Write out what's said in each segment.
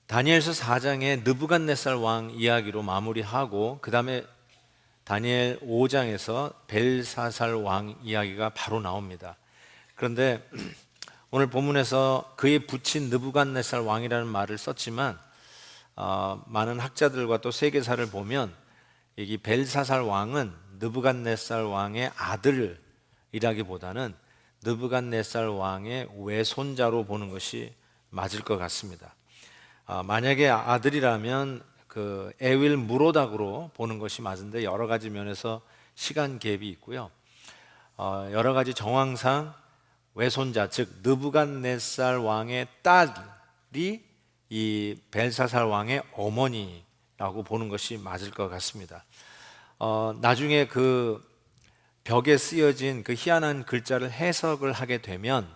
다니엘서 4장의 느부갓네살 왕 이야기로 마무리하고 그 다음에 다니엘 5장에서 벨사살 왕 이야기가 바로 나옵니다. 그런데 오늘 본문에서 그의 붙인 느부갓네살 왕이라는 말을 썼지만 많은 학자들과 또 세계사를 보면 이 벨사살 왕은 느부갓네살 왕의 아들이라기보다는 느부갓네살 왕의 외손자로 보는 것이 맞을 것 같습니다. 만약에 아들이라면 그 에윌 무로닥으로 보는 것이 맞은데 여러 가지 면에서 시간 갭이 있고요. 여러 가지 정황상 외손자, 즉 느부갓네살 왕의 딸이 이 벨사살 왕의 어머니라고 보는 것이 맞을 것 같습니다. 나중에 그 벽에 쓰여진 그 희한한 글자를 해석을 하게 되면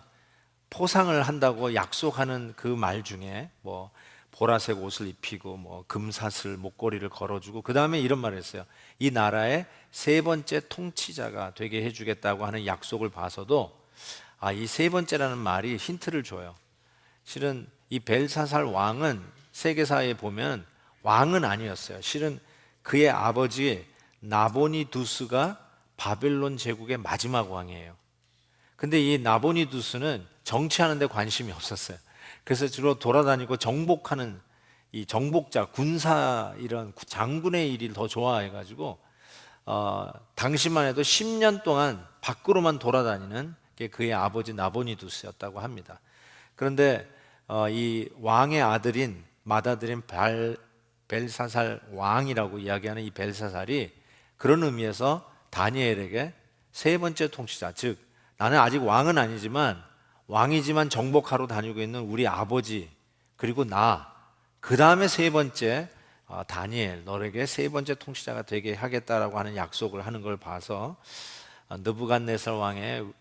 포상을 한다고 약속하는 그 말 중에 뭐 보라색 옷을 입히고 뭐 금사슬 목걸이를 걸어주고 그 다음에 이런 말을 했어요. 이 나라의 세 번째 통치자가 되게 해주겠다고 하는 약속을 봐서도 이 세 번째라는 말이 힌트를 줘요. 실은 이 벨사살 왕은 세계사에 보면 왕은 아니었어요. 실은 그의 아버지 나보니두스가 바벨론 제국의 마지막 왕이에요. 근데 이 나보니두스는 정치하는 데 관심이 없었어요. 그래서 주로 돌아다니고 정복하는 이 정복자, 군사 이런 장군의 일을 더 좋아해가지고 당시만 해도 10년 동안 밖으로만 돌아다니는 게 그의 아버지 나보니두스였다고 합니다. 그런데 이 왕의 아들인 맏아들인 벨사살 왕이라고 이야기하는 이 벨사살이 그런 의미에서 다니엘에게 세 번째 통치자, 즉 나는 아직 왕은 아니지만 왕이지만 정복하러 다니고 있는 우리 아버지 그리고 나, 그 다음에 세 번째 다니엘, 너에게 세 번째 통치자가 되게 하겠다라고 하는 약속을 하는 걸 봐서 느부갓네살 왕의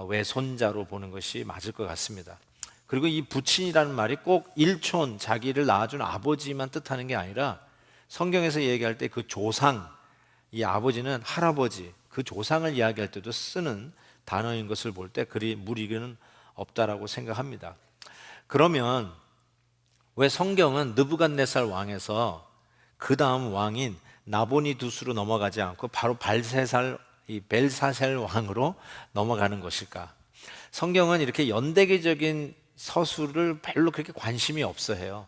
외손자로 보는 것이 맞을 것 같습니다. 그리고 이 부친이라는 말이 꼭 일촌, 자기를 낳아준 아버지만 뜻하는 게 아니라 성경에서 얘기할 때 그 조상, 이 아버지는 할아버지, 그 조상을 이야기할 때도 쓰는 단어인 것을 볼 때 그리 무리는 없다라고 생각합니다. 그러면 왜 성경은 느부갓네살 왕에서 그 다음 왕인 나보니두스로 넘어가지 않고 바로 벨사살 왕으로 넘어가는 것일까? 성경은 이렇게 연대기적인 서술을 별로 그렇게 관심이 없어 해요.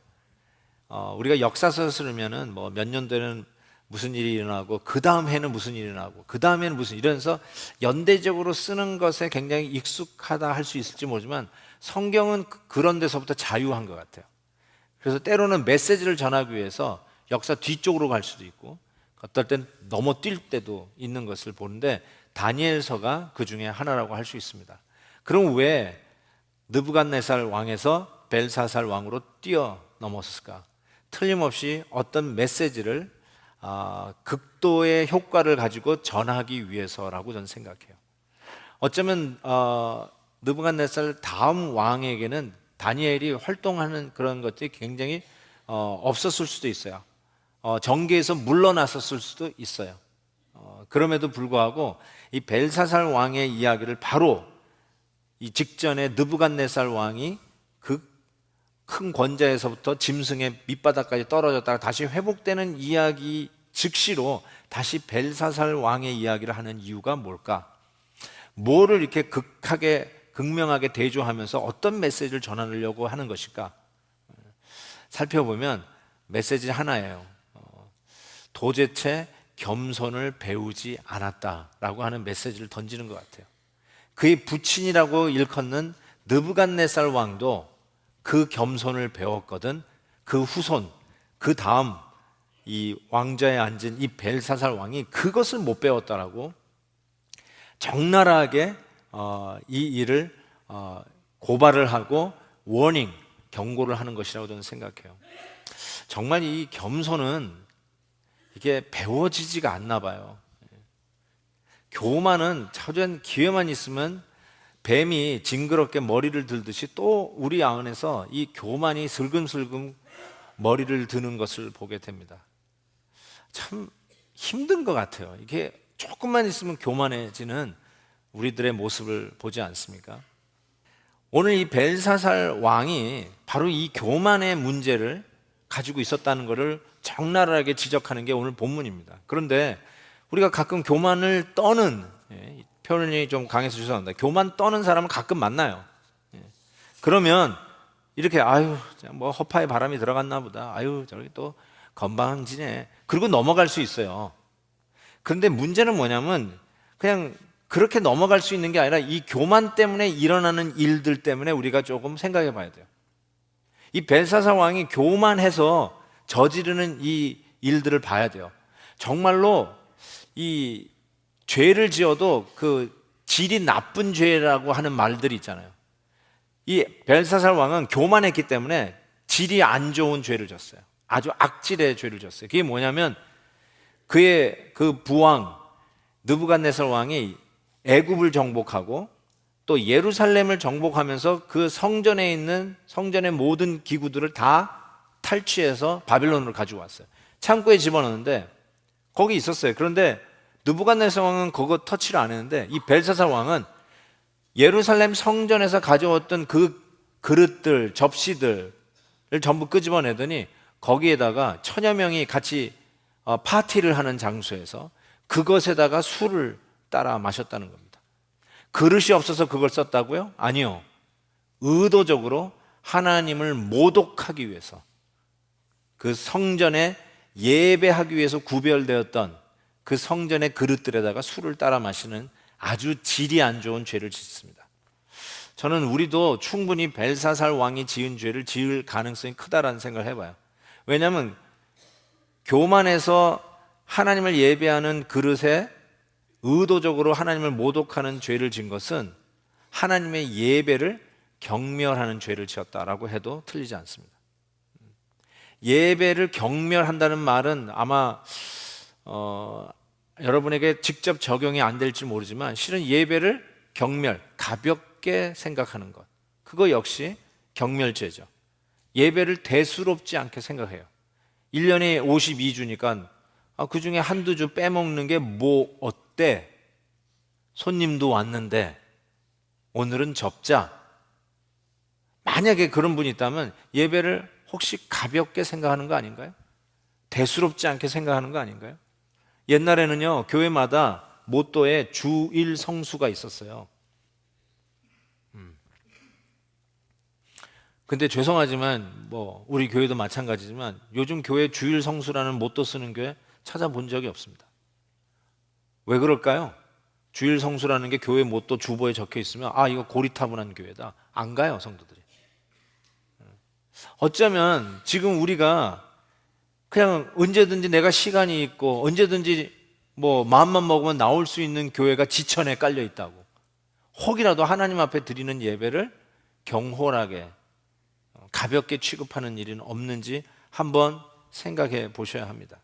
우리가 역사서 쓰면은 뭐 몇 년도에는 무슨 일이 일어나고 그 다음 해는 무슨 일이 일어나고 그 다음에는 무슨 이러면서 연대적으로 쓰는 것에 굉장히 익숙하다 할 수 있을지 모르지만 성경은 그런 데서부터 자유한 것 같아요. 그래서 때로는 메시지를 전하기 위해서 역사 뒤쪽으로 갈 수도 있고 어떨 땐 넘어뛸 때도 있는 것을 보는데 다니엘서가 그 중에 하나라고 할 수 있습니다. 그럼 왜 느부갓네살 왕에서 벨사살 왕으로 뛰어넘었을까? 틀림없이 어떤 메시지를 극도의 효과를 가지고 전하기 위해서라고 저는 생각해요. 어쩌면 느부갓네살 다음 왕에게는 다니엘이 활동하는 그런 것들이 굉장히 없었을 수도 있어요. 정계에서 물러났었을 수도 있어요. 그럼에도 불구하고 이 벨사살 왕의 이야기를 바로 이 직전에 느부갓네살 왕이 그 큰 권자에서부터 짐승의 밑바닥까지 떨어졌다가 다시 회복되는 이야기 즉시로 다시 벨사살 왕의 이야기를 하는 이유가 뭘까? 뭐를 이렇게 극명하게 대조하면서 어떤 메시지를 전하려고 하는 것일까? 살펴보면 메시지 하나예요. 도대체 겸손을 배우지 않았다라고 하는 메시지를 던지는 것 같아요. 그의 부친이라고 일컫는 느부갓네살 왕도 그 겸손을 배웠거든. 그 후손, 그 다음 이 왕좌에 앉은 이 벨사살 왕이 그것을 못 배웠다라고 적나라하게 이 일을 고발을 하고 워닝, 경고를 하는 것이라고 저는 생각해요. 정말 이 겸손은 이게 배워지지가 않나 봐요. 교만은 차전 기회만 있으면 뱀이 징그럽게 머리를 들듯이 또 우리 안에서 이 교만이 슬금슬금 머리를 드는 것을 보게 됩니다. 참 힘든 것 같아요. 이게 조금만 있으면 교만해지는 우리들의 모습을 보지 않습니까? 오늘 이 벨사살 왕이 바로 이 교만의 문제를 가지고 있었다는 것을 적나라하게 지적하는 게 오늘 본문입니다. 그런데 우리가 가끔 교만을 떠는, 표현이 좀 강해서 죄송합니다. 교만 떠는 사람을 가끔 만나요. 그러면 이렇게 아유 뭐 허파에 바람이 들어갔나 보다, 아유 저기 또 건방지네, 그리고 넘어갈 수 있어요. 그런데 문제는 뭐냐면 그냥 그렇게 넘어갈 수 있는 게 아니라 이 교만 때문에 일어나는 일들 때문에 우리가 조금 생각해 봐야 돼요. 이 벨사살 왕이 교만해서 저지르는 이 일들을 봐야 돼요. 정말로 이 죄를 지어도 그 질이 나쁜 죄라고 하는 말들이 있잖아요. 이 벨사살 왕은 교만했기 때문에 질이 안 좋은 죄를 졌어요. 아주 악질의 죄를 졌어요. 그게 뭐냐면 그의 그 부왕 느부갓네살 왕이 애굽을 정복하고 또 예루살렘을 정복하면서 그 성전에 있는 성전의 모든 기구들을 다 탈취해서 바빌론으로 가지고 왔어요. 창고에 집어넣는데 거기 있었어요. 그런데 느부갓네살 왕은 그거 터치를 안 했는데 이 벨사살 왕은 예루살렘 성전에서 가져왔던 그 그릇들, 접시들을 전부 끄집어내더니 거기에다가 천여 명이 같이 파티를 하는 장소에서 그것에다가 술을 따라 마셨다는 겁니다. 그릇이 없어서 그걸 썼다고요? 아니요. 의도적으로 하나님을 모독하기 위해서, 그 성전에 예배하기 위해서 구별되었던 그 성전의 그릇들에다가 술을 따라 마시는 아주 질이 안 좋은 죄를 짓습니다. 저는 우리도 충분히 벨사살 왕이 지은 죄를 지을 가능성이 크다라는 생각을 해봐요. 왜냐하면 교만해서 하나님을 예배하는 그릇에 의도적으로 하나님을 모독하는 죄를 진 것은 하나님의 예배를 경멸하는 죄를 지었다라고 해도 틀리지 않습니다. 예배를 경멸한다는 말은 아마 여러분에게 직접 적용이 안 될지 모르지만 실은 예배를 경멸, 가볍게 생각하는 것, 그거 역시 경멸죄죠. 예배를 대수롭지 않게 생각해요. 1년에 52주니까 그 중에 한두 주 빼먹는 게 뭐 어때? 손님도 왔는데 오늘은 접자. 만약에 그런 분이 있다면 예배를 혹시 가볍게 생각하는 거 아닌가요? 대수롭지 않게 생각하는 거 아닌가요? 옛날에는요, 교회마다 모또에 주일 성수가 있었어요. 근데 죄송하지만 뭐 우리 교회도 마찬가지지만 요즘 교회 주일 성수라는 모또 쓰는 교회 찾아본 적이 없습니다. 왜 그럴까요? 주일 성수라는 게 교회 모또 주보에 적혀 있으면 이거 고리타분한 교회다, 안 가요, 성도들이. 어쩌면 지금 우리가 그냥 언제든지 내가 시간이 있고 언제든지 뭐 마음만 먹으면 나올 수 있는 교회가 지천에 깔려 있다고, 혹이라도 하나님 앞에 드리는 예배를 경홀하게 가볍게 취급하는 일은 없는지 한번 생각해 보셔야 합니다.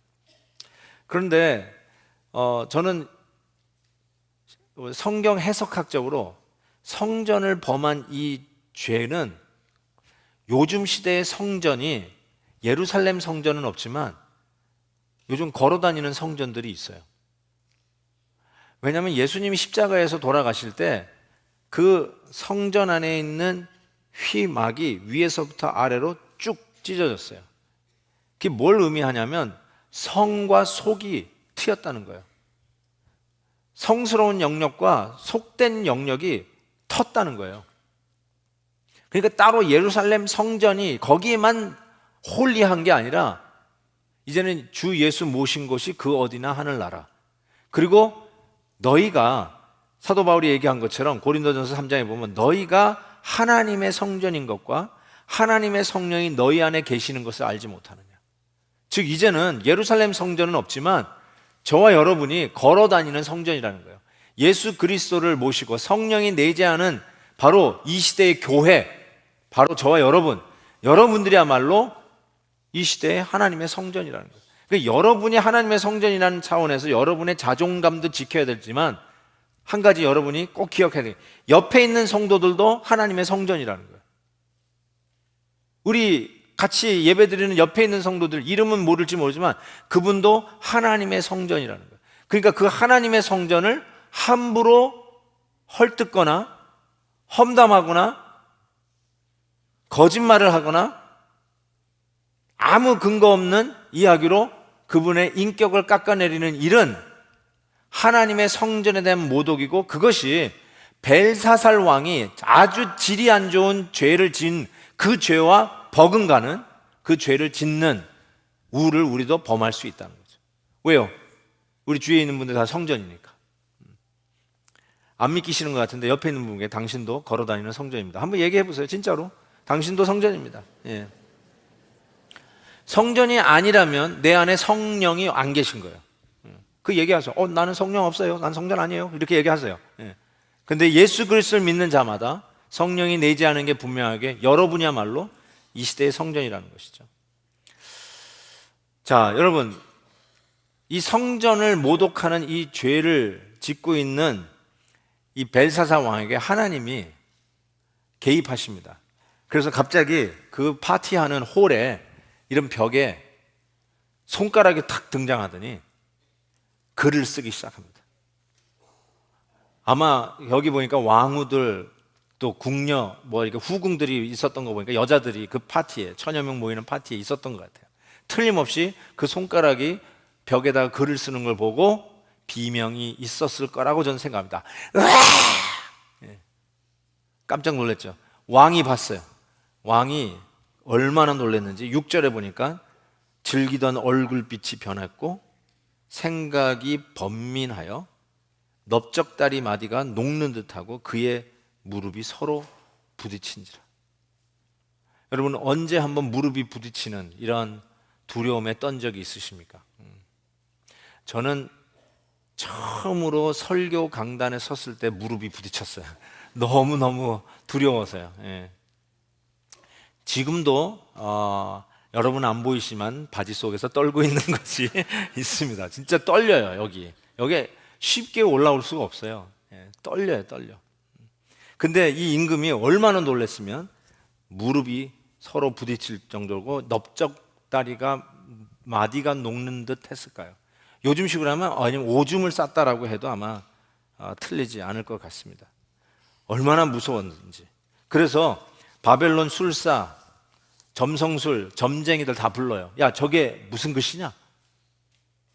그런데 저는 성경 해석학적으로 성전을 범한 이 죄는 요즘 시대의 성전이, 예루살렘 성전은 없지만 요즘 걸어다니는 성전들이 있어요. 왜냐하면 예수님이 십자가에서 돌아가실 때 그 성전 안에 있는 휘막이 위에서부터 아래로 쭉 찢어졌어요. 그게 뭘 의미하냐면 성과 속이 트였다는 거예요. 성스러운 영역과 속된 영역이 텄다는 거예요. 그러니까 따로 예루살렘 성전이 거기에만 홀리한 게 아니라 이제는 주 예수 모신 곳이 그 어디나 하늘나라. 그리고 너희가, 사도 바울이 얘기한 것처럼 고린도전서 3장에 보면 너희가 하나님의 성전인 것과 하나님의 성령이 너희 안에 계시는 것을 알지 못하느냐. 즉 이제는 예루살렘 성전은 없지만 저와 여러분이 걸어다니는 성전이라는 거예요. 예수 그리스도를 모시고 성령이 내재하는 바로 이 시대의 교회, 바로 저와 여러분들이야말로 이 시대의 하나님의 성전이라는 거예요. 그러니까 여러분이 하나님의 성전이라는 차원에서 여러분의 자존감도 지켜야 되지만 한 가지 여러분이 꼭 기억해야 돼요. 옆에 있는 성도들도 하나님의 성전이라는 거예요. 우리 같이 예배드리는 옆에 있는 성도들 이름은 모를지 모르지만 그분도 하나님의 성전이라는 거예요. 그러니까 그 하나님의 성전을 함부로 헐뜯거나 험담하거나 거짓말을 하거나 아무 근거 없는 이야기로 그분의 인격을 깎아내리는 일은 하나님의 성전에 대한 모독이고, 그것이 벨사살 왕이 아주 질이 안 좋은 죄를 지은 그 죄와 버금가는, 그 죄를 짓는 우를 우리도 범할 수 있다는 거죠. 왜요? 우리 주위에 있는 분들 다 성전이니까. 안 믿기시는 것 같은데 옆에 있는 분에게 당신도 걸어다니는 성전입니다. 한번 얘기해 보세요. 진짜로 당신도 성전입니다. 예. 성전이 아니라면 내 안에 성령이 안 계신 거예요. 그 얘기하세요. 나는 성령 없어요. 난 성전 아니에요. 이렇게 얘기하세요. 예. 근데 예수 그리스도를 믿는 자마다 성령이 내재하는 게 분명하게 여러분이야말로 이 시대의 성전이라는 것이죠. 자, 여러분, 이 성전을 모독하는 이 죄를 짓고 있는 이 벨사살 왕에게 하나님이 개입하십니다. 그래서 갑자기 그 파티하는 홀에 이런 벽에 손가락이 탁 등장하더니 글을 쓰기 시작합니다. 아마 여기 보니까 왕후들 또 궁녀 이렇게 후궁들이 있었던 거 보니까 여자들이 그 파티에, 천여 명 모이는 파티에 있었던 것 같아요. 틀림없이 그 손가락이 벽에다가 글을 쓰는 걸 보고 비명이 있었을 거라고 저는 생각합니다. 예. 깜짝 놀랐죠. 왕이 봤어요. 왕이 얼마나 놀랐는지 6절에 보니까 즐기던 얼굴빛이 변했고 생각이 번민하여 넓적다리 마디가 녹는 듯하고 그의 무릎이 서로 부딪힌지라. 여러분, 언제 한번 무릎이 부딪히는 이런 두려움에 떤 적이 있으십니까? 저는 처음으로 설교 강단에 섰을 때 무릎이 부딪혔어요. 너무너무 두려워서요. 예. 지금도 여러분 안 보이지만 바지 속에서 떨고 있는 것이 있습니다. 진짜 떨려요. 여기 쉽게 올라올 수가 없어요. 예, 떨려. 근데 이 임금이 얼마나 놀랐으면 무릎이 서로 부딪힐 정도고 넓적다리가 마디가 녹는 듯 했을까요? 요즘식으로 하면 아니면 오줌을 쌌다라고 해도 아마 틀리지 않을 것 같습니다. 얼마나 무서웠는지. 그래서 바벨론 술사, 점성술, 점쟁이들 다 불러요. 야, 저게 무슨 글씨냐?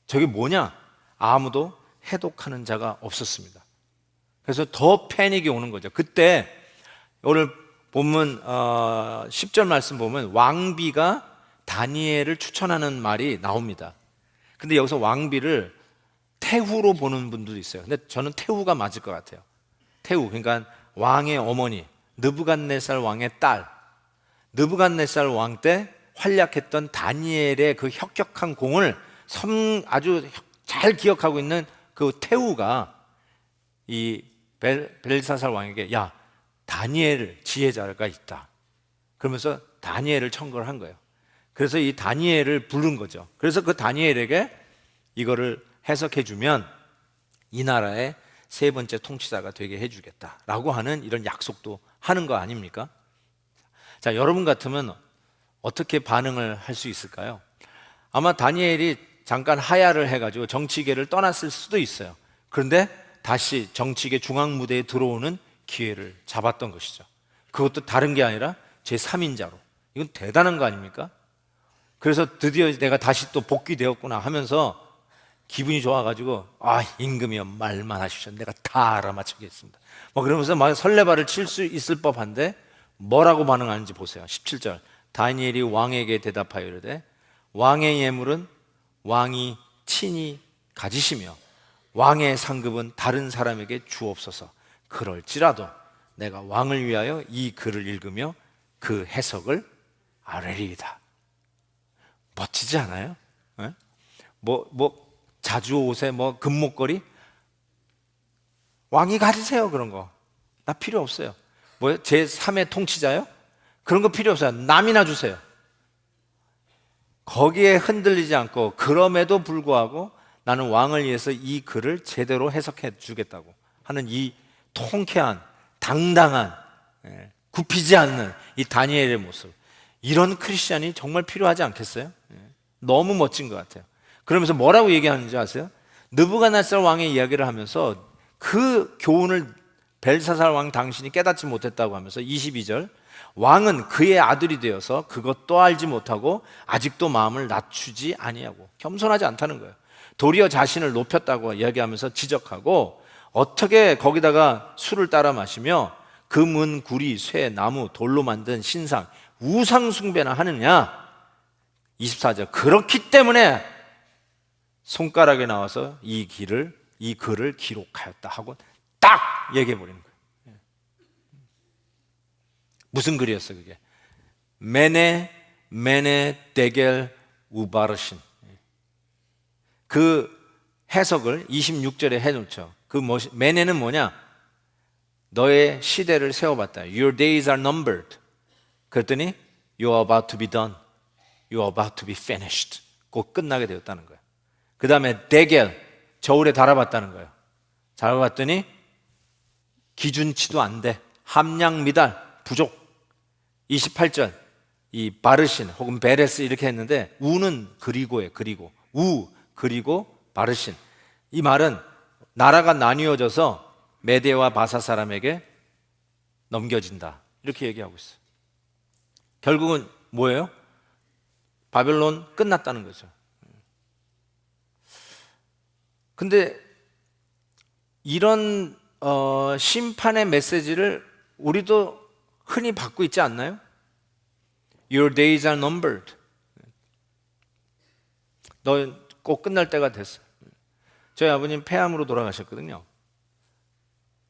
저게 뭐냐? 아무도 해독하는 자가 없었습니다. 그래서 더 패닉이 오는 거죠. 그때 오늘 본문 10절 말씀 보면 왕비가 다니엘을 추천하는 말이 나옵니다. 근데 여기서 왕비를 태후로 보는 분들도 있어요. 근데 저는 태후가 맞을 것 같아요. 태후, 그러니까 왕의 어머니, 느부갓네살 왕의 딸. 느부갓네살 왕 때 활약했던 다니엘의 그 혁혁한 공을 아주 잘 기억하고 있는 그 태후가 이 벨사살 왕에게, 야, 다니엘 지혜자가 있다, 그러면서 다니엘을 청구를 한 거예요. 그래서 이 다니엘을 부른 거죠. 그래서 그 다니엘에게 이거를 해석해 주면 이 나라의 세 번째 통치자가 되게 해주겠다라고 하는 이런 약속도 하는 거 아닙니까? 자, 여러분 같으면 어떻게 반응을 할 수 있을까요? 아마 다니엘이 잠깐 하야를 해가지고 정치계를 떠났을 수도 있어요. 그런데 다시 정치계 중앙무대에 들어오는 기회를 잡았던 것이죠. 그것도 다른 게 아니라 제3인자로. 이건 대단한 거 아닙니까? 그래서 드디어 내가 다시 또 복귀되었구나 하면서 기분이 좋아가지고, 임금이여 말만 하십시오. 내가 다 알아맞히겠습니다. 그러면서 막 설레발을 칠 수 있을 법한데 뭐라고 반응하는지 보세요. 17절. 다니엘이 왕에게 대답하여 이르되 왕의 예물은 왕이 친히 가지시며 왕의 상급은 다른 사람에게 주옵소서. 그럴지라도 내가 왕을 위하여 이 글을 읽으며 그 해석을 아뢰리이다. 멋지지 않아요? 네? 자주 옷에 금목걸이? 왕이 가지세요. 그런 거 나 필요 없어요. 제3의 통치자요? 그런 거 필요 없어요. 남이나 주세요. 거기에 흔들리지 않고, 그럼에도 불구하고 나는 왕을 위해서 이 글을 제대로 해석해 주겠다고 하는 이 통쾌한, 당당한, 굽히지 않는 이 다니엘의 모습, 이런 크리스찬이 정말 필요하지 않겠어요? 너무 멋진 것 같아요. 그러면서 뭐라고 얘기하는지 아세요? 느부갓네살 왕의 이야기를 하면서 그 교훈을 벨사살 왕 당신이 깨닫지 못했다고 하면서 22절, 왕은 그의 아들이 되어서 그것도 알지 못하고 아직도 마음을 낮추지 아니하고, 겸손하지 않다는 거예요. 도리어 자신을 높였다고 이야기하면서 지적하고, 어떻게 거기다가 술을 따라 마시며 금, 은, 구리, 쇠, 나무, 돌로 만든 신상, 우상 숭배나 하느냐. 24절, 그렇기 때문에 손가락에 나와서 이 글을 기록하였다 하고 딱 얘기해 버리는 거예요. 무슨 글이었어 그게? 메네 데겔 우바르신. 그 해석을 26절에 해놓죠. 그 메네는 뭐냐? 너의 시대를 세워봤다. Your days are numbered. 그랬더니 You are about to be done. You are about to be finished. 곧 끝나게 되었다는 거예요. 그 다음에 데겔, 저울에 달아봤다는 거예요. 달아봤더니 기준치도 안 돼. 함량 미달, 부족. 28절, 이 바르신 혹은 베레스 이렇게 했는데 우는 그리고예요. 그리고 우 그리고 바르신. 이 말은 나라가 나뉘어져서 메대와 바사 사람에게 넘겨진다, 이렇게 얘기하고 있어요. 결국은 뭐예요? 바벨론 끝났다는 거죠. 근데 이런 심판의 메시지를 우리도 흔히 받고 있지 않나요? Your days are numbered. 너 꼭 끝날 때가 됐어. 저희 아버님 폐암으로 돌아가셨거든요.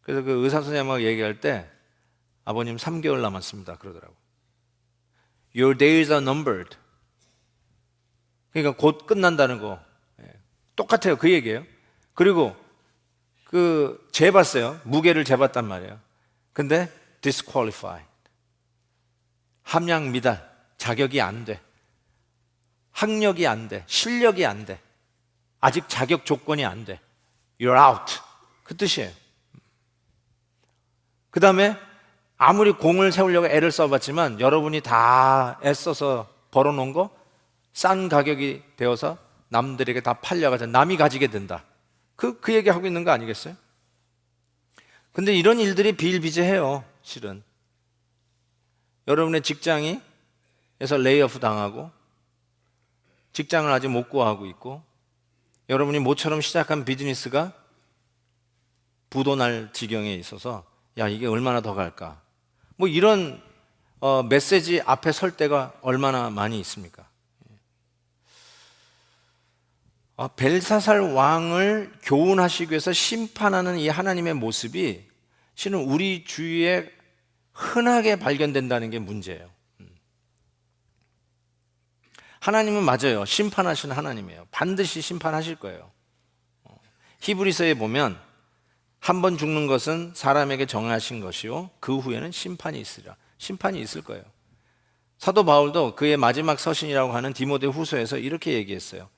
그래서 그 의사 선생님하고 얘기할 때 아버님 3개월 남았습니다 그러더라고. Your days are numbered. 그러니까 곧 끝난다는 거 똑같아요. 그 얘기예요. 그리고 그 재봤어요. 무게를 재봤단 말이에요. 근데 disqualified. 함량 미달, 자격이 안 돼. 학력이 안 돼. 실력이 안 돼. 아직 자격 조건이 안 돼. You're out. 그 뜻이에요. 그 다음에 아무리 공을 세우려고 애를 써봤지만 여러분이 다 애써서 벌어놓은 거 싼 가격이 되어서 남들에게 다 팔려가서 남이 가지게 된다. 그 얘기하고 있는 거 아니겠어요? 근데 이런 일들이 비일비재해요. 실은 여러분의 직장에서 레이오프 당하고 직장을 아직 못 구하고 있고, 여러분이 모처럼 시작한 비즈니스가 부도날 지경에 있어서 야 이게 얼마나 더 갈까, 뭐 이런 메시지 앞에 설 때가 얼마나 많이 있습니까? 벨사살 왕을 교훈하시기 위해서 심판하는 이 하나님의 모습이 실은 우리 주위에 흔하게 발견된다는 게 문제예요. 하나님은 맞아요. 심판하시는 하나님이에요. 반드시 심판하실 거예요. 히브리서에 보면 한 번 죽는 것은 사람에게 정하신 것이요 그 후에는 심판이 있으리라. 심판이 있을 거예요. 사도 바울도 그의 마지막 서신이라고 하는 디모데 후서에서 이렇게 얘기했어요.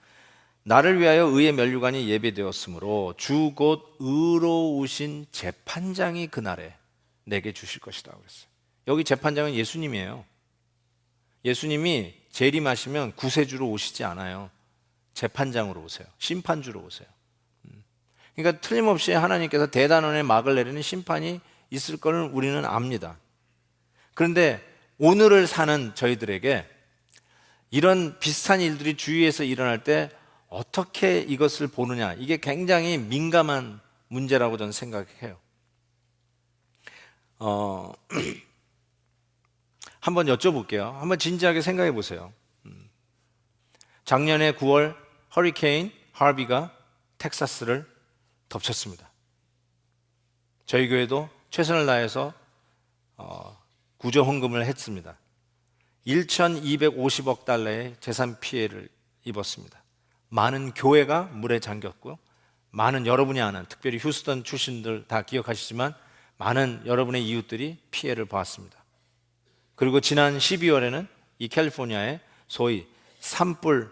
나를 위하여 의의 면류관이 예배되었으므로 주 곧 의로우신 재판장이 그날에 내게 주실 것이다 그랬어요. 여기 재판장은 예수님이에요. 예수님이 재림하시면 구세주로 오시지 않아요. 재판장으로 오세요. 심판주로 오세요. 그러니까 틀림없이 하나님께서 대단원의 막을 내리는 심판이 있을 걸 우리는 압니다. 그런데 오늘을 사는 저희들에게 이런 비슷한 일들이 주위에서 일어날 때 어떻게 이것을 보느냐, 이게 굉장히 민감한 문제라고 저는 생각해요. 한번 여쭤볼게요. 한번 진지하게 생각해 보세요. 작년에 9월 허리케인 하비가 텍사스를 덮쳤습니다. 저희 교회도 최선을 다해서 구조 헌금을 했습니다. 1,250억 달러의 재산 피해를 입었습니다. 많은 교회가 물에 잠겼고요. 많은 여러분이 아는, 특별히 휴스턴 출신들 다 기억하시지만 많은 여러분의 이웃들이 피해를 보았습니다. 그리고 지난 12월에는 이 캘리포니아에 소위 산불이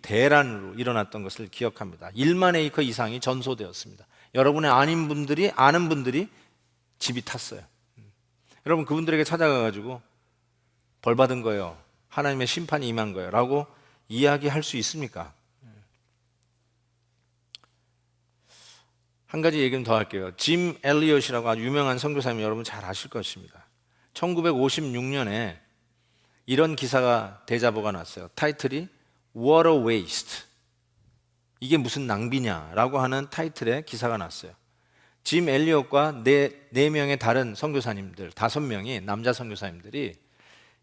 대란으로 일어났던 것을 기억합니다. 1만 에이커 이상이 전소되었습니다. 여러분의 아는 분들이 집이 탔어요. 여러분 그분들에게 찾아가가지고 벌 받은 거예요, 하나님의 심판이 임한 거예요 라고 이야기할 수 있습니까? 한 가지 얘기는 더 할게요. 짐 엘리엇이라고 아주 유명한 선교사님 여러분 잘 아실 것입니다. 1956년에 이런 기사가 대자보가 났어요. 타이틀이 Water Waste. 이게 무슨 낭비냐라고 하는 타이틀의 기사가 났어요. 짐 엘리엇과 네 명의 다른 선교사님들, 5명이 남자 선교사님들이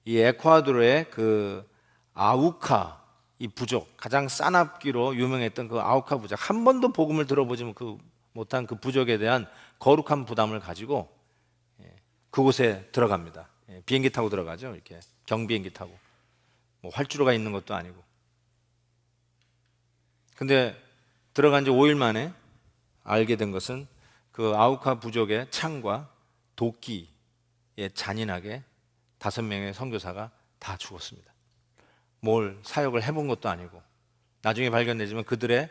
이 에콰도르의 그 아우카 이 부족, 가장 싸납기로 유명했던 그 아우카 부족, 한 번도 복음을 들어보지 못한 그 부족에 대한 거룩한 부담을 가지고 그곳에 들어갑니다. 비행기 타고 들어가죠. 이렇게 경비행기 타고, 뭐 활주로가 있는 것도 아니고. 근데 들어간 지 5일 만에 알게 된 것은 그 아우카 부족의 창과 도끼에 잔인하게 5명의 선교사가 다 죽었습니다. 뭘 사역을 해본 것도 아니고. 나중에 발견되지만 그들의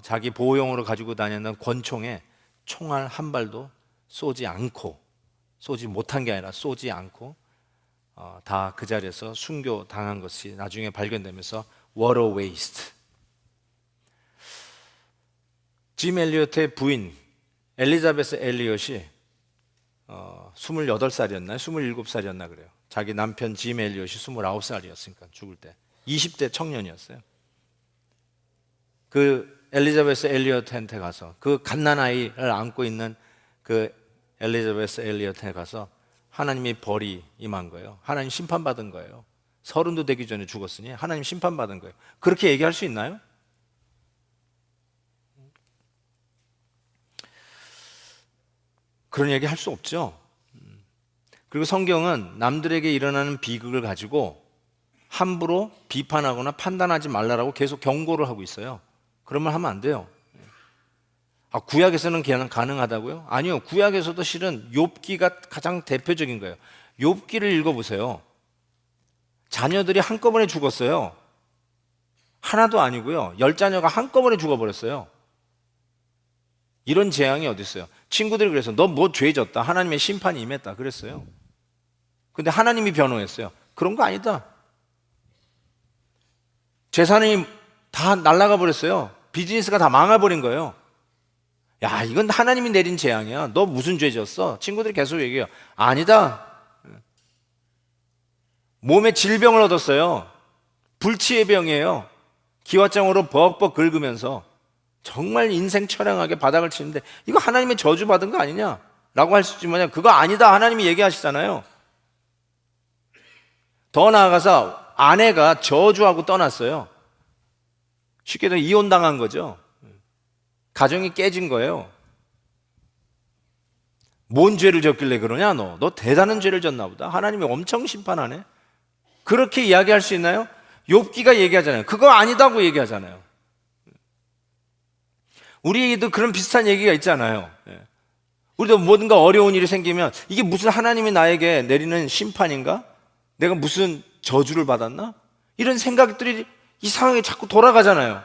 자기 보호용으로 가지고 다니는 권총에 총알 한 발도 쏘지 못한 게 아니라 쏘지 않고 다 그 자리에서 순교 당한 것이 나중에 발견되면서 water waste. 짐 엘리엇의 부인 엘리자베스 엘리엇이 28살이었나요? 27살이었나 그래요. 자기 남편 짐 엘리엇이 29살이었으니까 죽을 때 20대 청년이었어요. 그 엘리자베스 엘리엇한테 가서 그 갓난아이를 안고 있는 그 엘리자베스 엘리엇한테 가서 하나님의 벌이 임한 거예요. 하나님 심판받은 거예요. 30도 되기 전에 죽었으니 하나님 심판받은 거예요. 그렇게 얘기할 수 있나요? 그런 얘기 할 수 없죠. 그리고 성경은 남들에게 일어나는 비극을 가지고 함부로 비판하거나 판단하지 말라라고 계속 경고를 하고 있어요. 그런 말 하면 안 돼요. 구약에서는 가능하다고요? 아니요. 구약에서도 실은 욥기가 가장 대표적인 거예요. 욥기를 읽어보세요. 자녀들이 한꺼번에 죽었어요. 하나도 아니고요. 10자녀가 한꺼번에 죽어버렸어요. 이런 재앙이 어디 있어요? 친구들이 그래서 너 뭐 죄졌다. 하나님의 심판이 임했다. 그랬어요. 근데 하나님이 변호했어요. 그런 거 아니다. 재산이 다 날아가 버렸어요. 비즈니스가 다 망해버린 거예요. 야, 이건 하나님이 내린 재앙이야. 너 무슨 죄 졌어? 친구들이 계속 얘기해요. 아니다. 몸에 질병을 얻었어요. 불치의 병이에요. 기왓장으로 벅벅 긁으면서 정말 인생 처량하게 바닥을 치는데 이거 하나님의 저주받은 거 아니냐? 라고 할 수 있지만 그거 아니다. 하나님이 얘기하시잖아요. 더 나아가서 아내가 저주하고 떠났어요. 쉽게 말해 이혼당한 거죠. 가정이 깨진 거예요. 뭔 죄를 졌길래 그러냐 너? 너 대단한 죄를 졌나 보다. 하나님이 엄청 심판하네. 그렇게 이야기할 수 있나요? 욥기가 얘기하잖아요. 그거 아니다고 얘기하잖아요. 우리도 그런 비슷한 얘기가 있잖아요. 우리도 뭐든가 어려운 일이 생기면 이게 무슨 하나님이 나에게 내리는 심판인가? 내가 무슨 저주를 받았나? 이런 생각들이 이상하게 자꾸 돌아가잖아요.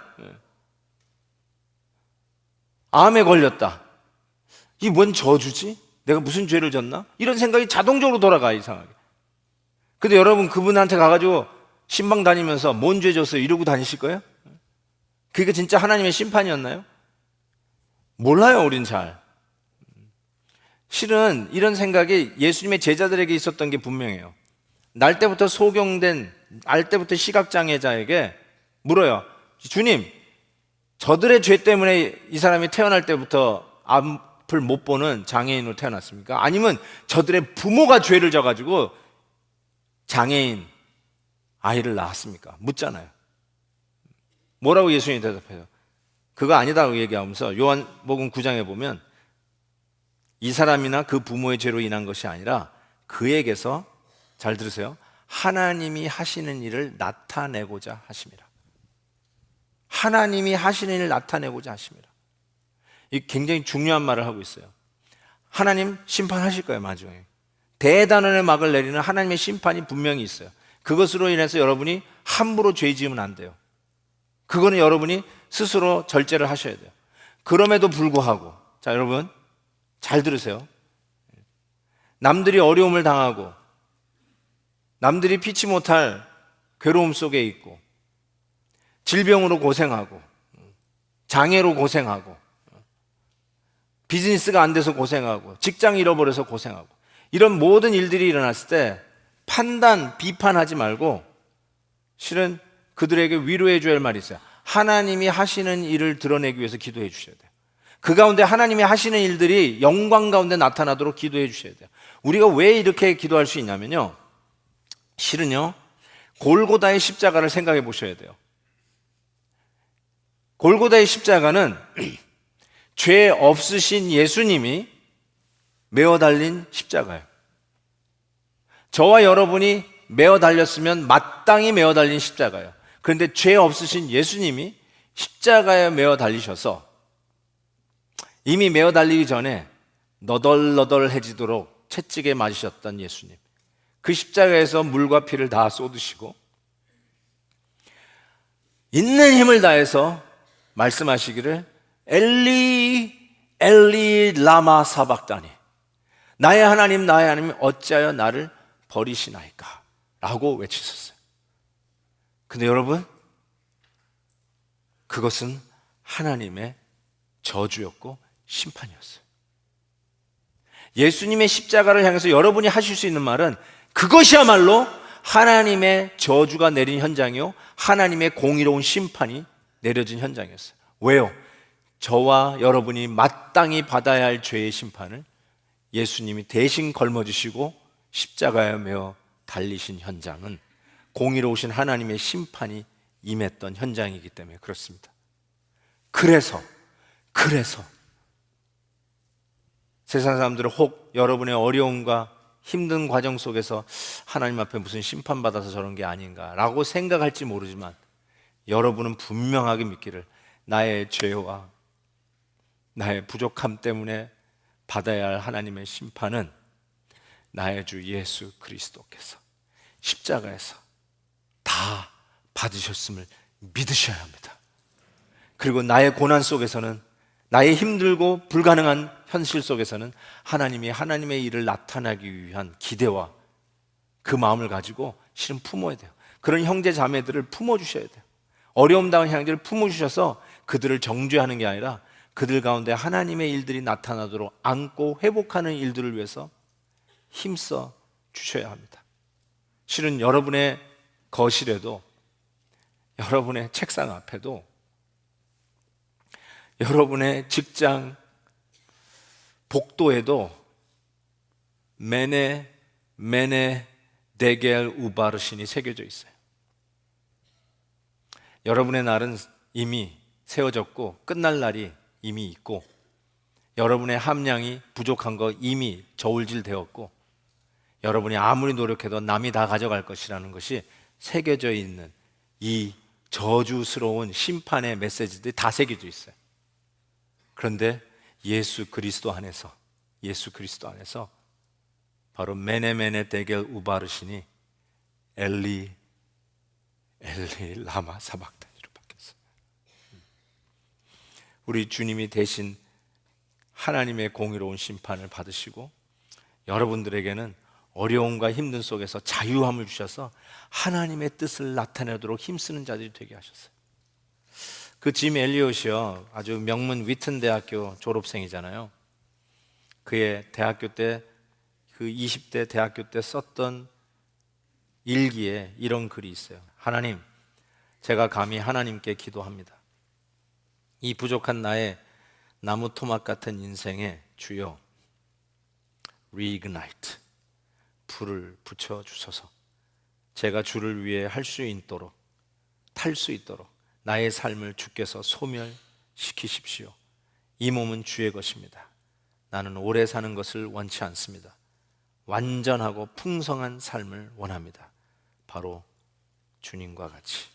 암에 걸렸다. 이게 뭔 저주지? 내가 무슨 죄를 졌나? 이런 생각이 자동적으로 돌아가, 이상하게. 근데 여러분 그분한테 가가지고 신방 다니면서 뭔 죄 졌어요? 이러고 다니실 거예요? 그게 진짜 하나님의 심판이었나요? 몰라요, 우린 잘. 실은 이런 생각이 예수님의 제자들에게 있었던 게 분명해요. 날 때부터 소경된, 날 때부터 시각장애자에게 물어요. 주님, 저들의 죄 때문에 이 사람이 태어날 때부터 앞을 못 보는 장애인으로 태어났습니까? 아니면 저들의 부모가 죄를 져가지고 장애인 아이를 낳았습니까? 묻잖아요. 뭐라고 예수님이 대답해요? 그거 아니다고 얘기하면서 요한복음 9장에 보면 이 사람이나 그 부모의 죄로 인한 것이 아니라 그에게서, 잘 들으세요, 하나님이 하시는 일을 나타내고자 하심이라. 하나님이 하시는 일을 나타내고자 하심이라. 이 굉장히 중요한 말을 하고 있어요. 하나님 심판하실 거예요, 나중에. 대단원의 막을 내리는 하나님의 심판이 분명히 있어요. 그것으로 인해서 여러분이 함부로 죄 지으면 안 돼요. 그거는 여러분이 스스로 절제를 하셔야 돼요. 그럼에도 불구하고, 자, 여러분 잘 들으세요. 남들이 어려움을 당하고 남들이 피치 못할 괴로움 속에 있고 질병으로 고생하고 장애로 고생하고 비즈니스가 안 돼서 고생하고, 직장 잃어버려서 고생하고, 이런 모든 일들이 일어났을 때 판단, 비판하지 말고 실은 그들에게 위로해 줘야 할 말이 있어요. 하나님이 하시는 일을 드러내기 위해서 기도해 주셔야 돼요. 그 가운데 하나님이 하시는 일들이 영광 가운데 나타나도록 기도해 주셔야 돼요. 우리가 왜 이렇게 기도할 수 있냐면요, 실은요, 골고다의 십자가를 생각해 보셔야 돼요. 골고다의 십자가는 죄 없으신 예수님이 메어 달린 십자가예요. 저와 여러분이 메어 달렸으면 마땅히 메어 달린 십자가예요. 그런데 죄 없으신 예수님이 십자가에 메어 달리셔서 이미 메어 달리기 전에 너덜너덜해지도록 채찍에 맞으셨던 예수님, 그 십자가에서 물과 피를 다 쏟으시고 있는 힘을 다해서 말씀하시기를 엘리 엘리 라마 사박다니, 나의 하나님 어찌하여 나를 버리시나이까 라고 외치셨어요. 근데 여러분, 그것은 하나님의 저주였고 심판이었어요. 예수님의 십자가를 향해서 여러분이 하실 수 있는 말은 그것이야말로 하나님의 저주가 내린 현장이요, 하나님의 공의로운 심판이 내려진 현장이었어요. 왜요? 저와 여러분이 마땅히 받아야 할 죄의 심판을 예수님이 대신 걸머지시고 십자가에 매어 달리신 현장은 공의로우신 하나님의 심판이 임했던 현장이기 때문에 그렇습니다. 그래서 세상 사람들은 혹 여러분의 어려움과 힘든 과정 속에서 하나님 앞에 무슨 심판받아서 저런 게 아닌가라고 생각할지 모르지만, 여러분은 분명하게 믿기를 나의 죄와 나의 부족함 때문에 받아야 할 하나님의 심판은 나의 주 예수 그리스도께서 십자가에서 다 받으셨음을 믿으셔야 합니다. 그리고 나의 고난 속에서는, 나의 힘들고 불가능한 현실 속에서는 하나님이 하나님의 일을 나타나기 위한 기대와 그 마음을 가지고 실은 품어야 돼요. 그런 형제 자매들을 품어주셔야 돼요. 어려움 당한 형제를 품어주셔서 그들을 정죄하는 게 아니라 그들 가운데 하나님의 일들이 나타나도록 안고 회복하는 일들을 위해서 힘써 주셔야 합니다. 실은 여러분의 거실에도, 여러분의 책상 앞에도, 여러분의 직장 복도에도 메네 데겔 우바르신이 새겨져 있어요. 여러분의 날은 이미 세워졌고 끝날 날이 이미 있고, 여러분의 함량이 부족한 거 이미 저울질 되었고, 여러분이 아무리 노력해도 남이 다 가져갈 것이라는 것이 새겨져 있는 이 저주스러운 심판의 메시지들이 다 새겨져 있어요. 그런데 예수 그리스도 안에서 바로 메네 데겔 우바르신이 엘리 라마 사박다니로 바뀌었어요. 우리 주님이 대신 하나님의 공의로운 심판을 받으시고 여러분들에게는 어려움과 힘든 속에서 자유함을 주셔서 하나님의 뜻을 나타내도록 힘쓰는 자들이 되게 하셨어요. 그 짐 엘리엇이요, 아주 명문 위튼 대학교 졸업생이잖아요. 그의 대학교 때, 그 20대 대학교 때 썼던 일기에 이런 글이 있어요. 하나님, 제가 감히 하나님께 기도합니다. 이 부족한 나의 나무 토막 같은 인생에 주여 reignite, 불을 붙여 주소서. 제가 주를 위해 할 수 있도록, 탈 수 있도록 나의 삶을 주께서 소멸시키십시오. 이 몸은 주의 것입니다. 나는 오래 사는 것을 원치 않습니다. 완전하고 풍성한 삶을 원합니다. 바로 주님과 같이.